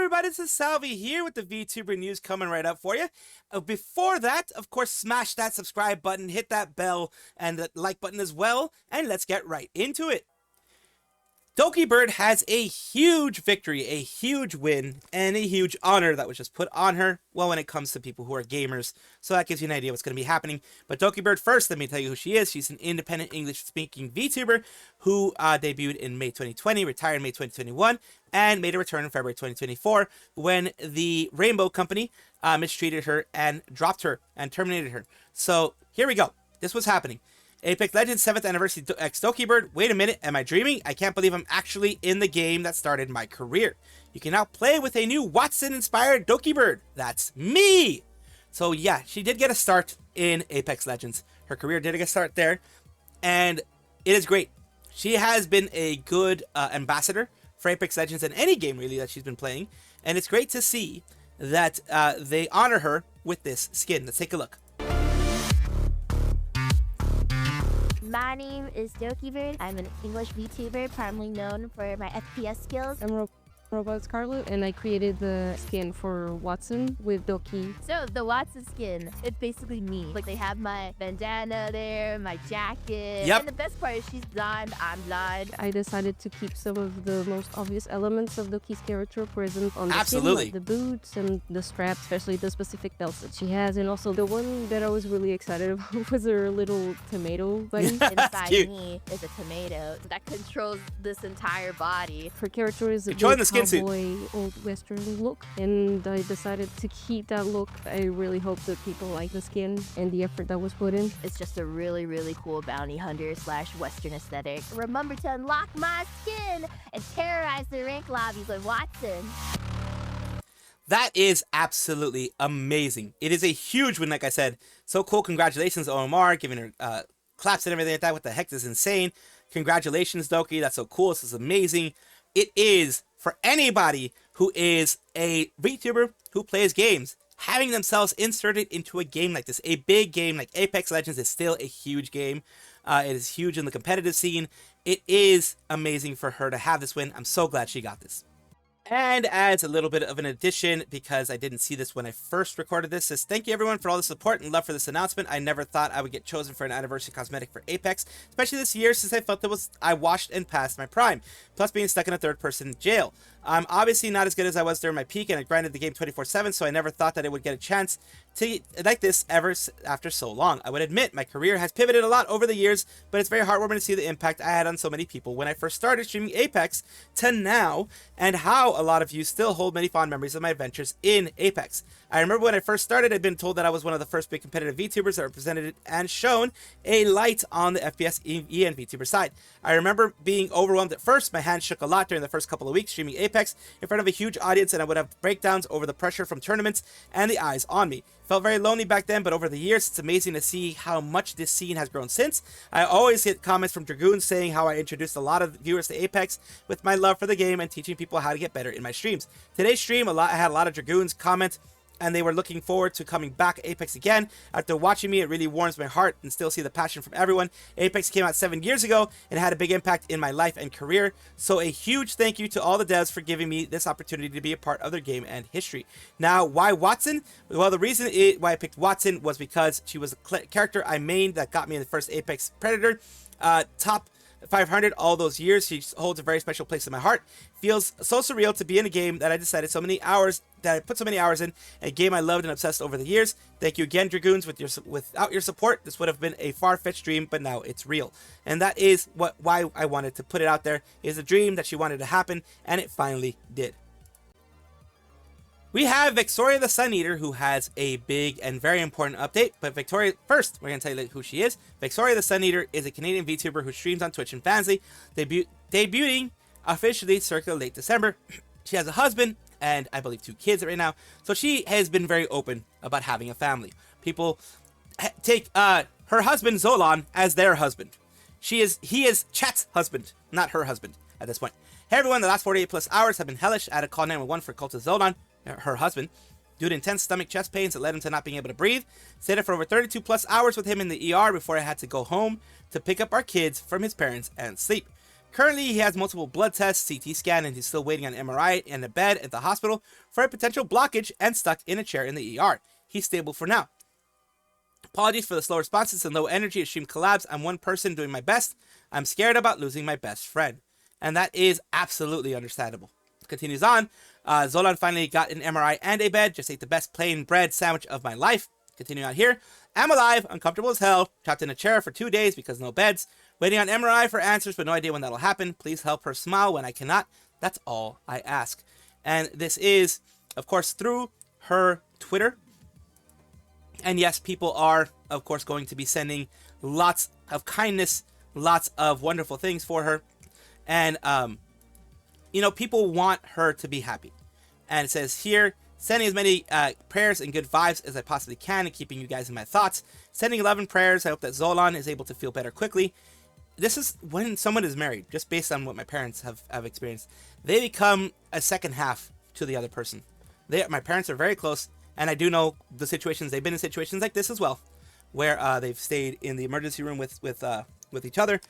everybody, this is Salvi here with the VTuber news coming right up for you. Before that, of course, smash that subscribe button, hit that bell, and the like button as well, and let's get right into it. Dokibird has a huge victory, a huge win, and a huge honor that was just put on her, well, when it comes to people who are gamers. So that gives you an idea what's going to be happening. But Dokibird first, let me tell you who she is. She's an independent English-speaking VTuber who debuted in May 2020, retired in May 2021, and made a return in February 2024 when the Rainbow Company mistreated her and dropped her and terminated her. So here we go. This was happening. Apex Legends 7th Anniversary X Dokibird. Wait a minute, am I dreaming? I can't believe I'm actually in the game that started my career. You can now play with a new Watson-inspired Dokibird. That's me! So yeah, she did get a start in Apex Legends. Her career did get a start there, and it is great. She has been a good ambassador for Apex Legends in any game, really, that she's been playing, and it's great to see that they honor her with this skin. Let's take a look. My name is Dokibird. I'm an English VTuber, primarily known for my FPS skills. I'm Robot Scarle, and I created the skin for Watson with Doki. So the Watson skin, it's basically me. Like they have my bandana there, my jacket. Yep. And the best part is she's blind, I'm blind. I decided to keep some of the most obvious elements of Doki's character present on the Absolutely. skin, like the boots and the straps, especially the specific belts that she has. And also the one that I was really excited about was her little tomato buddy. Inside cute. me is a tomato that controls this entire body. Her character is a Controlling big the skin suit. cowboy, old western look, and I decided to keep that look. I really hope that people like the skin and the effort that was put in. It's just a really, really cool bounty hunter / Western aesthetic. Remember to unlock my skin and terrorize the rank lobbies with Watson. That is absolutely amazing. It is a huge win, like I said. So cool. Congratulations, OMR, giving her claps and everything like that. What the heck? This is insane. Congratulations, Doki. That's so cool. This is amazing. It is for anybody who is a VTuber who plays games. Having themselves inserted into a game like this, a big game like Apex Legends, is still a huge game. It is huge in the competitive scene. It is amazing for her to have this win. I'm so glad she got this. And as a little bit of an addition, because I didn't see this when I first recorded this, says thank you everyone for all the support and love for this announcement. I never thought I would get chosen for an anniversary cosmetic for Apex, especially this year since I felt I washed and passed my prime, plus being stuck in a third-person jail. I'm obviously not as good as I was during my peak, and I grinded the game 24/7, so I never thought that it would get a chance to like this ever after so long. I would admit my career has pivoted a lot over the years, but it's very heartwarming to see the impact I had on so many people when I first started streaming Apex to now, and how a lot of you still hold many fond memories of my adventures in Apex. I remember when I first started, I'd been told that I was one of the first big competitive VTubers that represented and shown a light on the FPS EN VTuber side. I remember being overwhelmed at first. My hands shook a lot during the first couple of weeks streaming Apex in front of a huge audience, and I would have breakdowns over the pressure from tournaments and the eyes on me. Felt very lonely back then, but over the years, it's amazing to see how much this scene has grown since. I always get comments from Dragoons saying how I introduced a lot of viewers to Apex with my love for the game and teaching people how to get better in my streams. Today's stream, I had a lot of Dragoons comment, and they were looking forward to coming back Apex again. After watching me, it really warms my heart and still see the passion from everyone. Apex came out 7 years ago and had a big impact in my life and career. So a huge thank you to all the devs for giving me this opportunity to be a part of their game and history. Now, why Watson? Well, the reason why I picked Watson was because she was a character I mained that got me in the first Apex Predator. Top 500 all those years. She holds a very special place in my heart. Feels so surreal to be in a game that I decided I put so many hours in, a game I loved and obsessed over the years. Thank you again, Dragoons. Without your support, this would have been a far-fetched dream, but now it's real. And that is why I wanted to put it out there. It is a dream that she wanted to happen, and it finally did. We have Vexoria the Sun Eater, who has a big and very important update. But Vexoria, first, we're going to tell you who she is. Vexoria the Sun Eater is a Canadian VTuber who streams on Twitch and Fansly, debuting officially circa late December. She has a husband and I believe 2 kids right now. So she has been very open about having a family. People take her husband Zolon as their husband. He is Chat's husband, not her husband at this point. Hey everyone, the last 48 plus hours have been hellish. I had to call 911 for cultist Zolon, her husband, due to intense stomach chest pains that led him to not being able to breathe. Stayed for over 32 plus hours with him in the ER before I had to go home to pick up our kids from his parents and sleep. Currently, he has multiple blood tests, CT scan, and he's still waiting on MRI and a bed at the hospital for a potential blockage and stuck in a chair in the ER. He's stable for now. Apologies for the slow responses and low energy at stream collabs. I'm one person doing my best. I'm scared about losing my best friend. And that is absolutely understandable. Continues on. Zolon finally got an MRI and a bed. Just ate the best plain bread sandwich of my life. Continuing on here. I'm alive, uncomfortable as hell, trapped in a chair for 2 days because no beds. Waiting on MRI for answers, but no idea when that'll happen. Please help her smile when I cannot. That's all I ask. And this is, of course, through her Twitter. And yes, people are, of course, going to be sending lots of kindness, lots of wonderful things for her. And, you know, people want her to be happy. And it says here, sending as many prayers and good vibes as I possibly can and keeping you guys in my thoughts. Sending 11 prayers. I hope that Zolon is able to feel better quickly. This is when someone is married, just based on what my parents have experienced. They become a second half to the other person. My parents are very close, and I do know the situations. They've been in situations like this as well, where they've stayed in the emergency room with each other.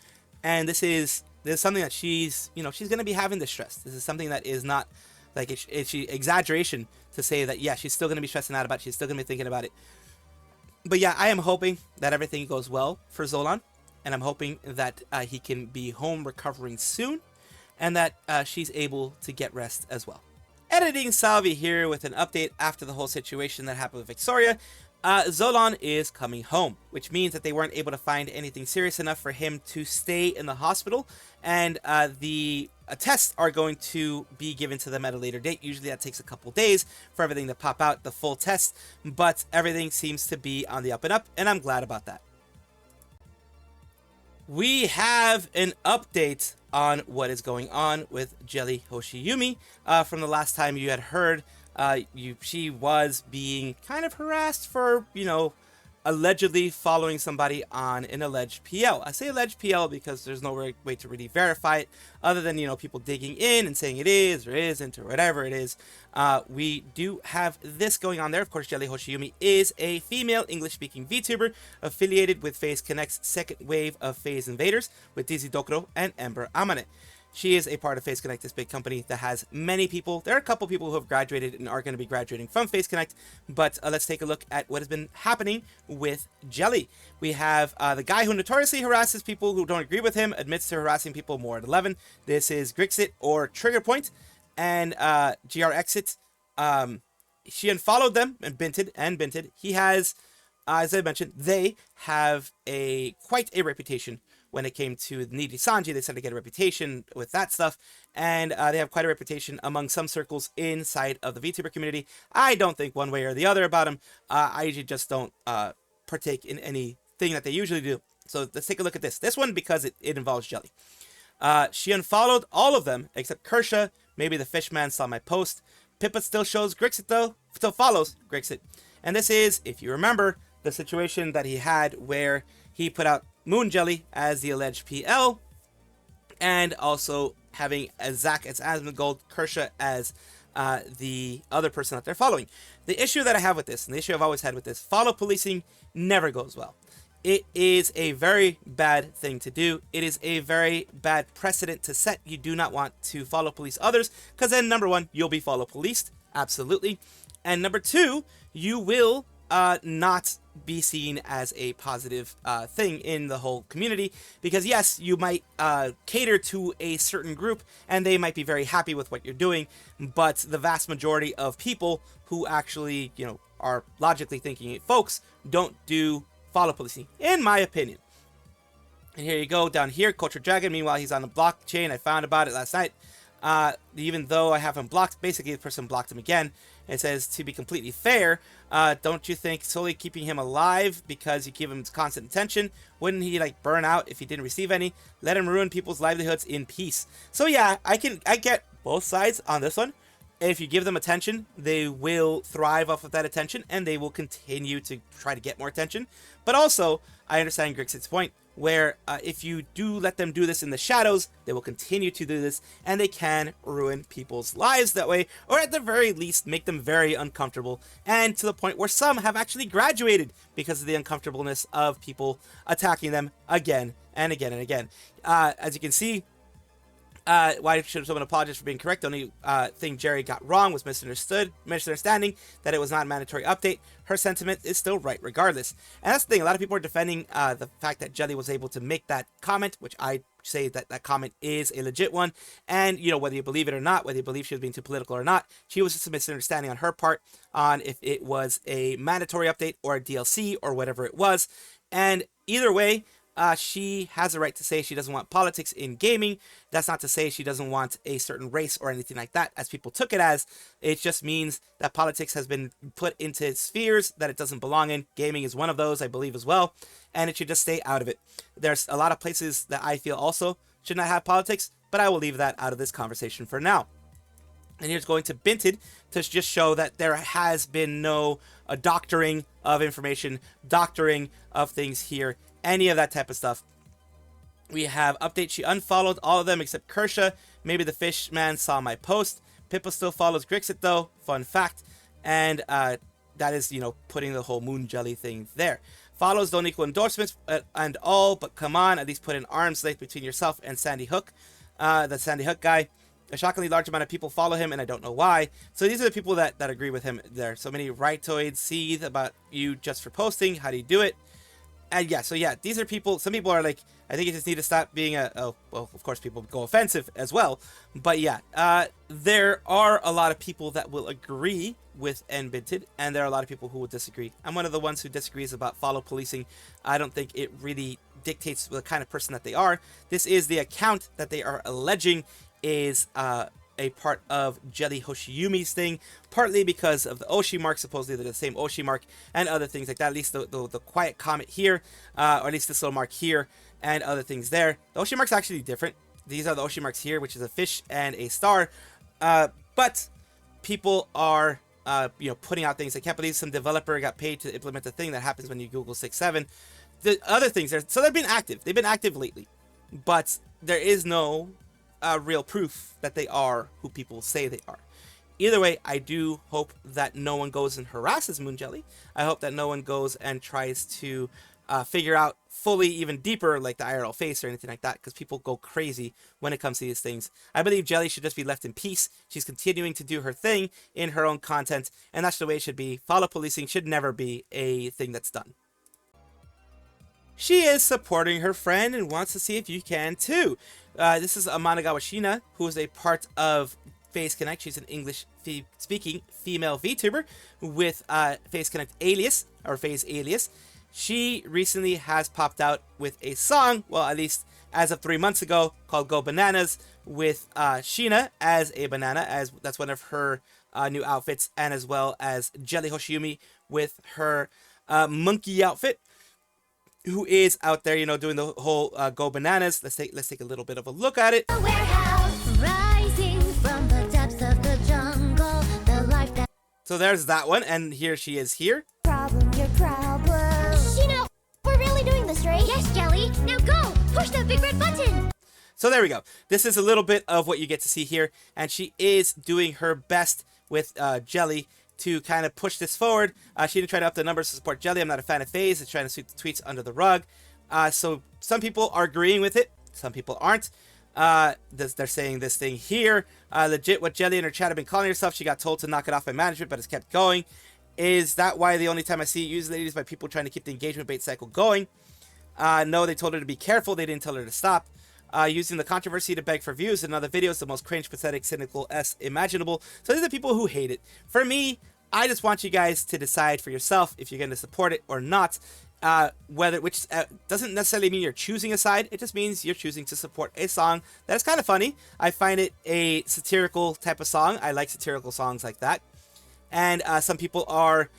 And this is something that she's going to be having distress. This is something that is not like it's exaggeration to say that, yeah, she's still going to be stressing out about it. She's still going to be thinking about it. But yeah, I am hoping that everything goes well for Zolon. And I'm hoping that he can be home recovering soon. And that she's able to get rest as well. Editing Salvi here with an update after the whole situation that happened with Vexoria. Zolon is coming home, which means that they weren't able to find anything serious enough for him to stay in the hospital. And the tests are going to be given to them at a later date. Usually that takes a couple days for everything to pop out, the full test. But everything seems to be on the up and up, and I'm glad about that. We have an update on what is going on with Jelly Hoshiumi. From the last time you had heard, she was being kind of harassed for, allegedly following somebody on an alleged PL. I say alleged PL because there's no way to really verify it other than, people digging in and saying it is or isn't or whatever it is. We do have this going on there. Of course, Jelly Hoshiumi is a female English-speaking VTuber affiliated with FaZe Connect's second wave of FaZe invaders with Dizzy Dokuro and Ember Amane. She is a part of FaZe Connect, this big company that has many people. There are a couple people who have graduated and are going to be graduating from FaZe Connect, but let's take a look at what has been happening with Jelly. We have the guy who notoriously harasses people who don't agree with him, admits to harassing people more at 11. This is Grixit or Trigger Point, and GR Exit. She unfollowed them and binted. He has, as I mentioned, they have quite a reputation. When it came to Nijisanji, they started to get a reputation with that stuff, and they have quite a reputation among some circles inside of the VTuber community. I don't think one way or the other about them. I usually just don't partake in anything that they usually do. So let's take a look at this. This one, because it involves Jelly. She unfollowed all of them except Kersha. Maybe the Fishman saw my post. Pippa still shows Grixit though, still follows Grixit. And this is, if you remember, the situation that he had where he put out Moon Jelly as the alleged PL, and also having Zach as Asmongold, Kersha as the other person that they're following. The issue that I have with this, and the issue I've always had with this, follow policing never goes well. It is a very bad thing to do. It is a very bad precedent to set. You do not want to follow police others, because then, number one, you'll be follow policed, absolutely. And number two, you will not be seen as a positive thing in the whole community, because yes, you might cater to a certain group and they might be very happy with what you're doing, but the vast majority of people who actually, are logically thinking folks don't do follow policing, in my opinion. And here you go down here, Culture Dragon. Meanwhile, he's on the blockchain. I found about it last night. Even though I have him blocked, basically the person blocked him again. It says, to be completely fair, don't you think solely keeping him alive because you give him constant attention, wouldn't he burn out if he didn't receive any? Let him ruin people's livelihoods in peace. So yeah, I get both sides on this one. If you give them attention, they will thrive off of that attention and they will continue to try to get more attention. But also, I understand Grixit's point, where if you do let them do this in the shadows, they will continue to do this, and they can ruin people's lives that way, or at the very least make them very uncomfortable, and to the point where some have actually graduated because of the uncomfortableness of people attacking them again and again and again. As you can see, Why should someone apologize for being correct? The only thing Jerry got wrong was misunderstanding that it was not a mandatory update. Her sentiment is still right regardless. And that's the thing, a lot of people are defending the fact that Jelly was able to make that comment, which I say that that comment is a legit one. And, you know, whether you believe it or not, whether you believe she was being too political or not, she was just a misunderstanding on her part on if it was a mandatory update or a DLC or whatever it was. And either way, she has a right to say she doesn't want politics in gaming. That's not to say she doesn't want a certain race or anything like that, as people took it as. It just means that politics has been put into spheres that it doesn't belong in. Gaming is one of those, I believe, as well, and it should just stay out of it. There's a lot of places that I feel also should not have politics, but I will leave that out of this conversation for now. And here's going to Binted to just show that there has been no doctoring of information, doctoring of things here, any of that type of stuff. We have update. She unfollowed all of them except Kersha. Maybe the fish man saw my post. Pippa still follows Grixit though. Fun fact. And that is, you know, putting the whole moon jelly thing there. Follows don't equal endorsements and all, but come on, at least put an arm's length between yourself and Sandy Hook. The Sandy Hook guy. A shockingly large amount of people follow him, and I don't know why. So these are the people that agree with him there. So many rightoids seethe about you just for posting. How do you do it? And yeah, so yeah, these are people. Some people are like, I think you just need to stop being oh, well, of course, people go offensive as well. But yeah, there are a lot of people that will agree with Nbinted, and there are a lot of people who will disagree. I'm one of the ones who disagrees about follow policing. I don't think it really dictates the kind of person that they are. This is the account that they are alleging is a part of Jelly Hoshiumi's thing, partly because of the Oshi mark. Supposedly they're the same Oshi mark and other things like that. At least the quiet comment here, or at least this little mark here, and other things there. The Oshi mark's actually different. These are the Oshi marks here, which is a fish and a star. But people are you know, putting out things. I can't believe some developer got paid to implement the thing that happens when you Google 6-7. The other things, so they've been active. They've been active lately, but there is no real proof that they are who people say they are. Either way, I do hope that no one goes and harasses Moon Jelly. I hope that no one goes and tries to figure out fully even deeper, like the IRL face or anything like that, because people go crazy when it comes to these things. I believe Jelly should just be left in peace. She's continuing to do her thing in her own content, and that's the way it should be. Follow policing should never be a thing that's done. She is supporting her friend and wants to see if you can too. This is Amanagawa Shiina, who is a part of Phase Connect. She's an English-speaking female VTuber with Phase Connect alias, or Phase alias. She recently has popped out with a song, well, at least as of 3 months ago, called Go Bananas, with Shiina as a banana, as that's one of her new outfits, and as well as Jelly Hoshiumi with her monkey outfit, who is out there, you know, doing the whole Go Bananas. Let's take a little bit of a look at it. So there's that one, and here she is here. Your problem. Shiina, we're really doing this, right? Yes, Jelly. Now go! Push that big red button! So there we go. This is a little bit of what you get to see here, and she is doing her best with Jelly to kind of push this forward. She didn't try to up the numbers to support Jelly. I'm not a fan of FaZe. It's trying to sweep the tweets under the rug. So some people are agreeing with it. Some people aren't. They're saying this thing here. Legit what Jelly and her chat have been calling herself. She got told to knock it off by management, but it's kept going. Is that why the only time I see it used lately is by people trying to keep the engagement bait cycle going? No, they told her to be careful. They didn't tell her to stop. Using the controversy to beg for views in other videos, the most cringe, pathetic, cynical imaginable. So these are people who hate it. For me, I just want you guys to decide for yourself if you're going to support it or not. Which doesn't necessarily mean you're choosing a side. It just means you're choosing to support a song that is kind of funny. I find it a satirical type of song. I like satirical songs like that. And some people are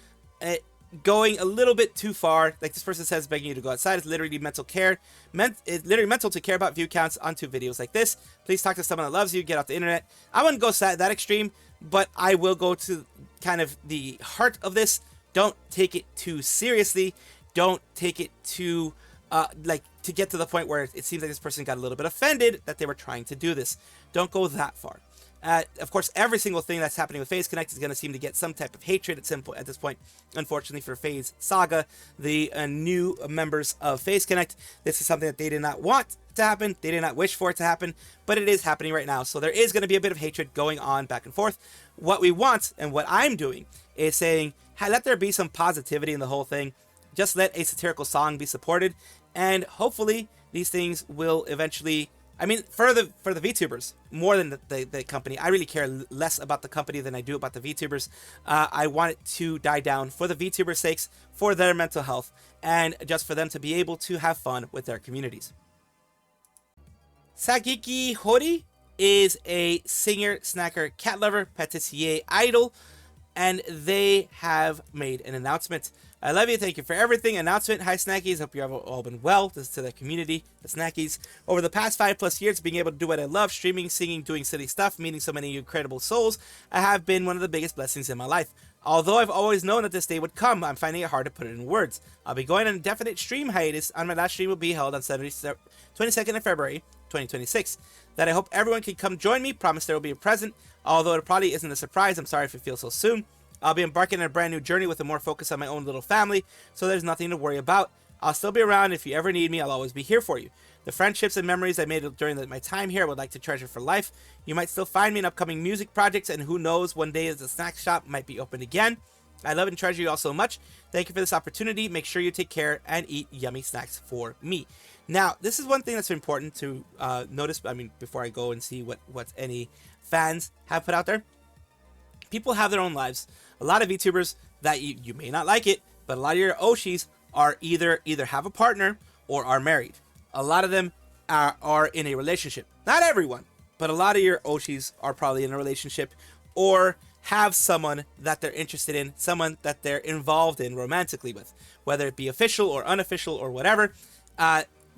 going a little bit too far. Like this person says, begging you to go outside. It's literally mental care. It's literally mental to care about view counts onto videos like this. Please talk to someone that loves you. Get off the internet. I wouldn't go that extreme, but I will go to kind of the heart of this. Don't take it too seriously. Don't take it too, to get to the point where it seems like this person got a little bit offended that they were trying to do this. Don't go that far. Of course, every single thing that's happening with FaZe Connect is going to seem to get some type of hatred at this point. Unfortunately for FaZe Saga, the new members of FaZe Connect, this is something that they did not want to happen. They did not wish for it to happen, but it is happening right now. So there is going to be a bit of hatred going on back and forth. What we want, and what I'm doing, is saying, hey, let there be some positivity in the whole thing. Just let a satirical song be supported, and hopefully these things will eventually... I mean, for the VTubers, more than the company, I really care less about the company than I do about the VTubers. I want it to die down for the VTubers' sakes, for their mental health, and just for them to be able to have fun with their communities. Sagiki Hori is a singer, snacker, cat lover, patissier idol, and they have made an announcement. I love you. Thank you for everything. Announcement. Hi, Snackies. Hope you have all been well. This is to the community, the Snackies. Over the past 5+ years, being able to do what I love, streaming, singing, doing silly stuff, meeting so many incredible souls, I have been one of the biggest blessings in my life. Although I've always known that this day would come, I'm finding it hard to put it in words. I'll be going on an indefinite stream hiatus, and my last stream will be held on Saturday, 22nd of February, 2026. That I hope everyone can come join me. Promise there will be a present. Although it probably isn't a surprise, I'm sorry if it feels so soon. I'll be embarking on a brand new journey with a more focus on my own little family, so there's nothing to worry about. I'll still be around. If you ever need me, I'll always be here for you. The friendships and memories I made during my time here I would like to treasure for life. You might still find me in upcoming music projects, and who knows, one day the snack shop might be open again. I love and treasure you all so much. Thank you for this opportunity. Make sure you take care and eat yummy snacks for me. Now, this is one thing that's important to notice, I mean, before I go and see what any fans have put out there. People have their own lives. A lot of VTubers that you may not like it, but a lot of your Oshis are either have a partner or are married. A lot of them are in a relationship. Not everyone, but a lot of your Oshis are probably in a relationship or have someone that they're interested in, someone that they're involved in romantically with, whether it be official or unofficial or whatever.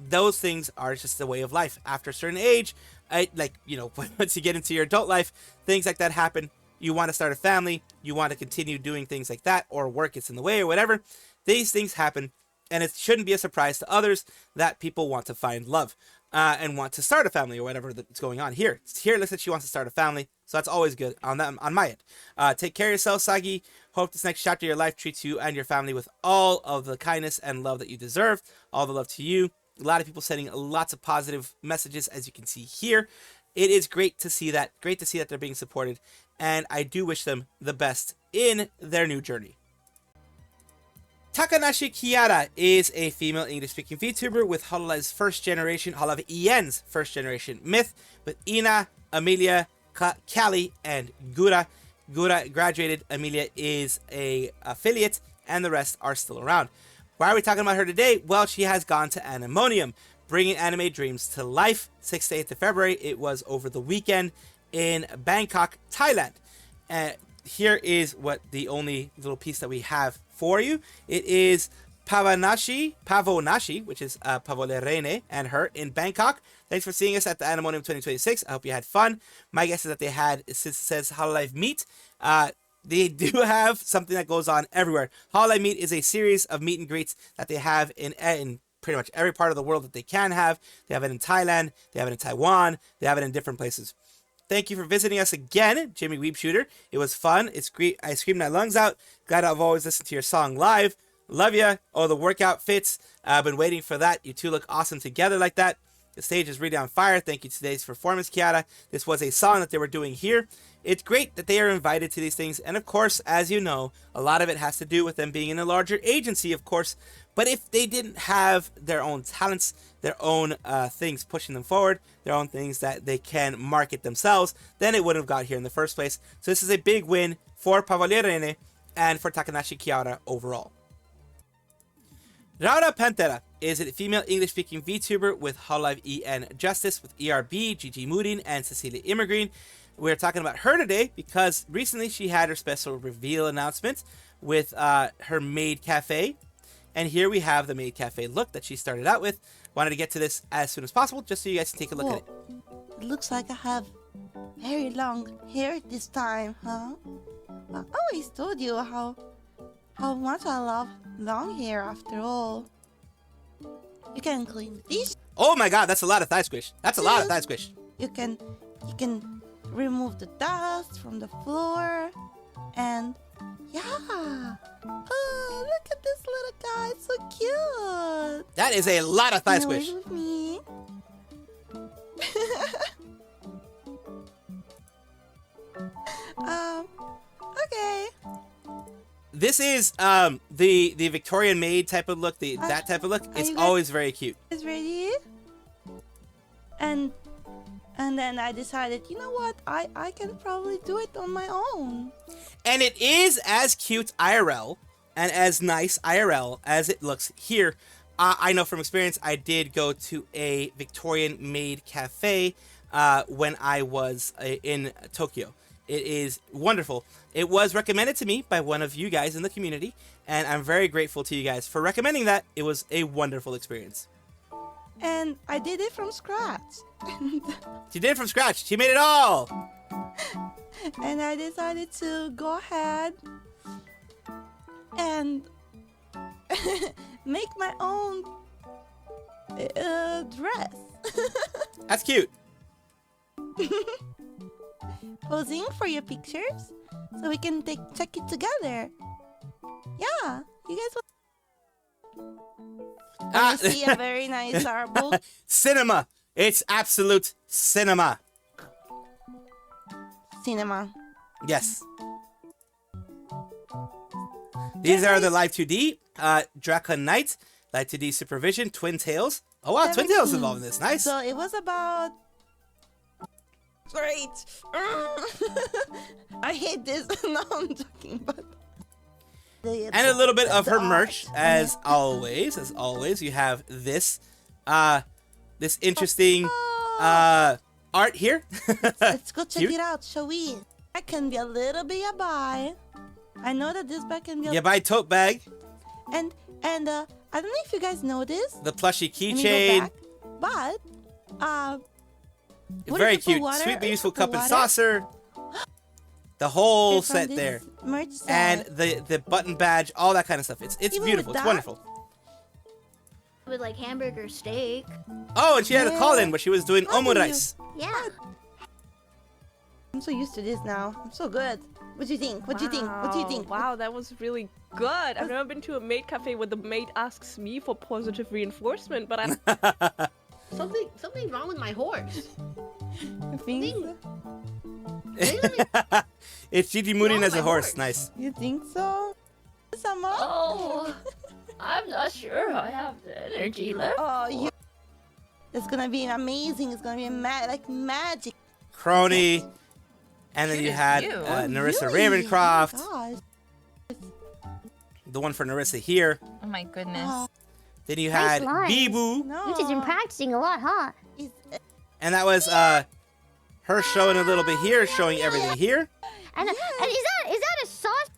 Those things are just the way of life. After a certain age, once you get into your adult life, things like that happen. You want to start a family, you want to continue doing things like that, or work gets in the way or whatever. These things happen, and it shouldn't be a surprise to others that people want to find love and want to start a family or whatever that's going on here. Here it looks like she wants to start a family, so that's always good on my end. Take care of yourself, Sagi. Hope this next chapter of your life treats you and your family with all of the kindness and love that you deserve. All the love to you. A lot of people sending lots of positive messages, as you can see here. It is great to see that. Great to see that they're being supported. And I do wish them the best in their new journey. Takanashi Kiara is a female English-speaking VTuber with Hololive's Hololive EN's first generation myth with Ina, Amelia, Callie, and Gura. Gura graduated, Amelia is a affiliate, and the rest are still around. Why are we talking about her today? Well, she has gone to Animonium, bringing anime dreams to life. 6th to 8th of February, it was over the weekend in Bangkok, Thailand. Here is what the only little piece that we have for you. It is Pavonashi, which is Reine and her in Bangkok. Thanks for seeing us at the Animonium 2026. I hope you had fun. My guess is that they had, since it says Hololive Meet, they do have something that goes on everywhere. Hololive Meet is a series of meet and greets that they have in pretty much every part of the world that they can have. They have it in Thailand, they have it in Taiwan, they have it in different places. Thank you for visiting us again, Jimmy Weeb Shooter. It was fun. It's great. I screamed my lungs out. Glad I've always listened to your song live. Love ya. Oh, the workout fits. I've been waiting for that. You two look awesome together like that. The stage is really on fire. Thank you to today's performance, Kiara. This was a song that they were doing here. It's great that they are invited to these things. And of course, as you know, a lot of it has to do with them being in a larger agency, of course. But if they didn't have their own talents, their own things pushing them forward, their own things that they can market themselves, then it wouldn't have got here in the first place. So this is a big win for Reine and for Takanashi Kiara overall. Raora Panthera is a female English-speaking VTuber with Hololive EN Justice with ERB, Gigi Moodin, and Cecilia Immergreen. We're talking about her today because recently she had her special reveal announcement with her Maid Cafe. And here we have the Maid Cafe look that she started out with. Wanted to get to this as soon as possible just so you guys can take a look at it. It looks like I have very long hair this time, huh? I always told you how much I love long hair after all. You can clean the dish. Oh my god, that's a lot of thigh squish. That's a lot of thigh squish. You can remove the dust from the floor, and yeah. Oh, look at this little guy, it's so cute. That is a lot of thigh squish. With me. Okay. This is the Victorian maid type of look, that type of look. It's always very cute. Is ready? And then I decided, you know what? I can probably do it on my own. And it is as cute IRL and as nice IRL as it looks here. I know from experience, I did go to a Victorian maid cafe when I was in Tokyo. It is wonderful. It was recommended to me by one of you guys in the community, and I'm very grateful to you guys for recommending that. It was a wonderful experience. And I did it from scratch. She did it from scratch. She made it all. And I decided to go ahead and make my own dress. That's cute. Posing for your pictures so we can check it together. Yeah, you guys will see a very nice art book. Cinema. It's absolute cinema. Cinema. Yes. These are the Live 2D, Draca Knight, Live 2D Supervision, Twin Tails. Oh wow, Twin Tails involved in this. Nice. So it was about... Great. I hate this. No, I'm joking, but... And a little bit of her merch, as always. As always, you have this, this interesting art here. Let's go check Cute. it out, shall we? That can be a little bit a buy. I know that this bag can be a... You buy tote bag. And I don't know if you guys know this. The plushy Let me go keychain. back, but It's very cute. Sweet but useful cup and saucer. The whole set there. Merch set. And the button badge, all that kind of stuff. It's Even beautiful. with It's that? wonderful. With like hamburger steak. Oh, and she had a call in where she was doing How do you- omurice. Yeah. I'm so used to this now. I'm so good. What do you think? What do you think? What do you think? Wow, that was really good. I've never been to a maid cafe where the maid asks me for positive reinforcement, but I'm... Something wrong with my horse. I think so. It's Gigi Mooning Oh, as a my horse. horse. Nice. You think so? Sama? Oh, I'm not sure I have the energy left. Oh, you. It's gonna be amazing. It's gonna be like magic. Crony. And then Cute you as had you. Narissa Really? Ravencroft. Oh my The one for Narissa here. Oh my goodness. gosh. Then you Nice had lines. Bibu. No. You've just been practicing a lot, huh? It's- And that was her showing a little bit here, showing everything here. And is that a sauce?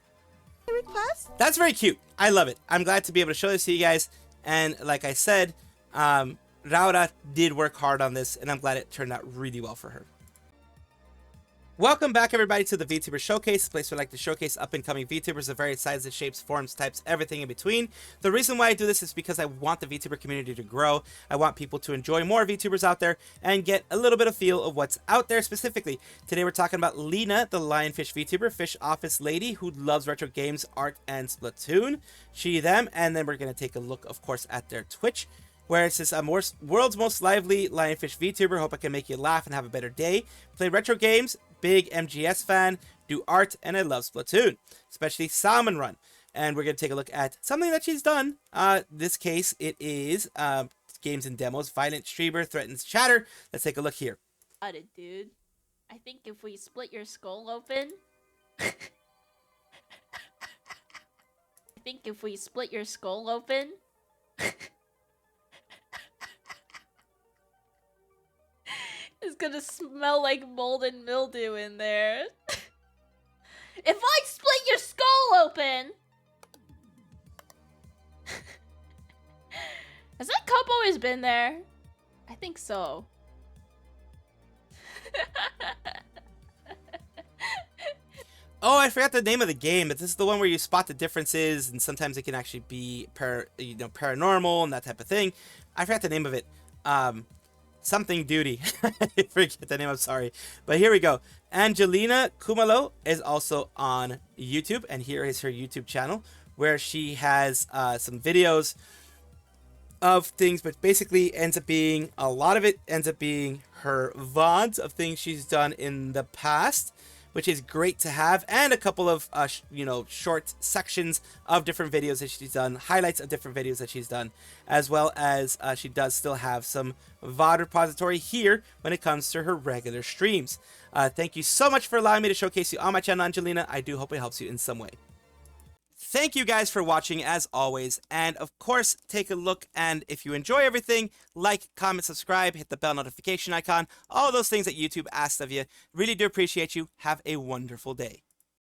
request? That's very cute. I love it. I'm glad to be able to show this to you guys. And like I said, Raora did work hard on this, and I'm glad it turned out really well for her. Welcome back, everybody, to the VTuber Showcase, a place where I like to showcase up-and-coming VTubers of various sizes, shapes, forms, types, everything in between. The reason why I do this is because I want the VTuber community to grow. I want people to enjoy more VTubers out there and get a little bit of feel of what's out there specifically. Today we're talking about Lena, the Lionfish VTuber, fish office lady who loves retro games, art, and Splatoon. She, them, and then we're going to take a look, of course, at their Twitch, where it says, world's most lively Lionfish VTuber. Hope I can make you laugh and have a better day. Play retro games, big MGS fan, do art, and I love Splatoon, especially Salmon Run. And we're going to take a look at something that she's done. This case, it is games and demos. Violent Streamer threatens chatter. Let's take a look here. Got it, dude. I think if we split your skull open... I think if we split your skull open... it's gonna smell like mold and mildew in there. If I split your skull open... Has that cup always been there? I think so. Oh, I forgot the name of the game, but this is the one where you spot the differences, and sometimes it can actually be paranormal and that type of thing. I forgot the name of it. something duty. I forget the name, I'm sorry. But here we go. Angelina Kumalo is also on YouTube, and here is her YouTube channel where she has some videos of things, but basically ends up being, a lot of it ends up being her VODs of things she's done in the past, which is great to have, and a couple of short sections of different videos that she's done, highlights of different videos that she's done, as well as she does still have some VOD repository here when it comes to her regular streams. Thank you so much for allowing me to showcase you on my channel, Angelina. I do hope it helps you in some way. Thank you guys for watching as always, and of course take a look, and if you enjoy everything, like, comment, subscribe, hit the bell notification icon, all those things that YouTube asks of you. Really do appreciate you. Have a wonderful day.